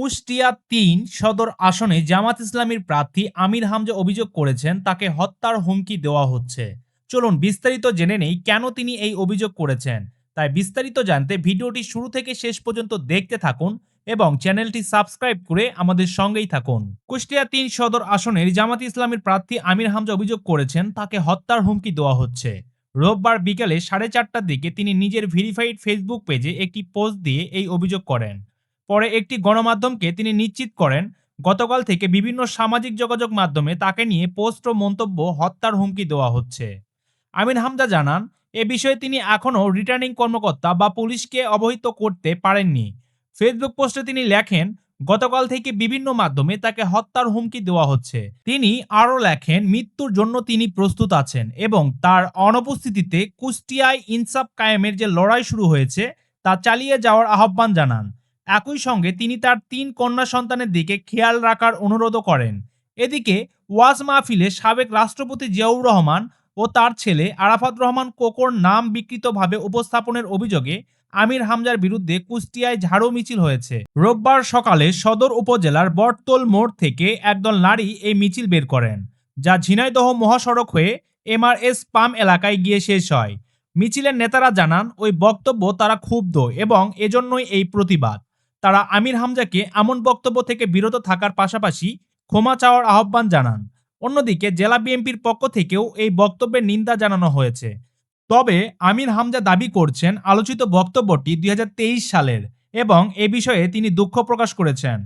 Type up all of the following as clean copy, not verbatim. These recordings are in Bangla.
কুষ্টিয়া ৩ সদর আসনে জামাত ইসলামীর প্রার্থী আমির হামজা অভিযোগ করেছেন তাকে হত্যার হুমকি দেওয়া হচ্ছে। চলুন বিস্তারিত জেনে নেই কেন তিনি এই অভিযোগ করেছেন। তাই বিস্তারিত জানতে ভিডিওটি শুরু থেকে শেষ পর্যন্ত দেখতে থাকুন এবং চ্যানেলটি সাবস্ক্রাইব করে আমাদের সঙ্গেই থাকুন। কুষ্টিয়া ৩ সদর আসনের জামাত ইসলামীর প্রার্থী আমির হামজা অভিযোগ করেছেন তাকে হত্যার হুমকি দেওয়া হচ্ছে। রোববার বিকেলে 4:30টার দিকে তিনি নিজের ভেরিফাইড ফেসবুক পেজে একটি পোস্ট দিয়ে এই অভিযোগ করেন। পরে একটি গণমাধ্যমকে তিনি নিশ্চিত করেন, গতকাল থেকে বিভিন্ন সামাজিক যোগাযোগ মাধ্যমে তাকে নিয়ে পোস্ট ও মন্তব্য হত্যার হুমকি দেওয়া হচ্ছে। আমির হামজা জানান, এ বিষয়ে তিনি এখনও রিটার্নিং কর্মকর্তা বা পুলিশকে অবহিত করতে পারেননি। ফেসবুক পোস্টে তিনি লেখেন, গতকাল থেকে বিভিন্ন মাধ্যমে তাকে হত্যার হুমকি দেওয়া হচ্ছে। তিনি আরও লেখেন, মৃত্যুর জন্য তিনি প্রস্তুত আছেন এবং তার অনুপস্থিতিতে কুষ্টিয়ায় ইনসাফ কায়েমের যে লড়াই শুরু হয়েছে তা চালিয়ে যাওয়ার আহ্বান জানান। একই সঙ্গে তিনি তার ৩ কন্যা সন্তানের দিকে খেয়াল রাখার অনুরোধও করেন। এদিকে ওয়াজ মাহফিলে সাবেক রাষ্ট্রপতি জিয়াউর রহমান ও তার ছেলে আরাফাত রহমান কোকোর নাম বিকৃতভাবে উপস্থাপনের অভিযোগে আমির হামজার বিরুদ্ধে কুষ্টিয়ায় ঝাড়ু মিছিল হয়েছে। রোববার সকালে সদর উপজেলার বটতল মোড় থেকে একদল নারী এই মিছিল বের করেন, যা ঝিনাইদহ মহাসড়ক হয়ে এমআরএস পাম্প এলাকায় গিয়ে শেষ হয়। মিছিলের নেতারা জানান, ওই বক্তব্য তারা ক্ষুব্ধ এবং এজন্যই এই প্রতিবাদ। তারা আমির হামজাকে এমন বক্তব্য থেকে বিরত থাকার পাশাপাশি ক্ষমা চাওয়ার আহ্বান জানান। অন্যদিকে জেলা বিএনপির পক্ষ থেকেও এই বক্তব্যের নিন্দা জানানো হয়েছে। তবে আমির হামজা দাবি করছেন আলোচিত বক্তব্যটি ২০২৩ সালের এবং এ বিষয়ে তিনি দুঃখ প্রকাশ করেছেন।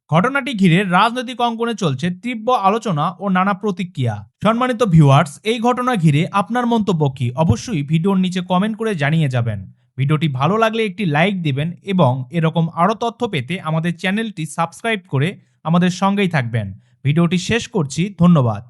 ঘটনাটি ঘিরে রাজনৈতিক অঙ্গনে চলছে তীব্র আলোচনা ও নানা প্রতিক্রিয়া। সম্মানিত ভিউয়ার্স, এই ঘটনা ঘিরে আপনার মন্তব্য কি? অবশ্যই ভিডিওর নিচে কমেন্ট করে জানিয়ে যাবেন। ভিডিওটি ভালো লাগলে একটি লাইক দিবেন এবং এরকম আরও তথ্য পেতে আমাদের চ্যানেলটি সাবস্ক্রাইব করে আমাদের সঙ্গেই থাকবেন। ভিডিওটি শেষ করছি, ধন্যবাদ।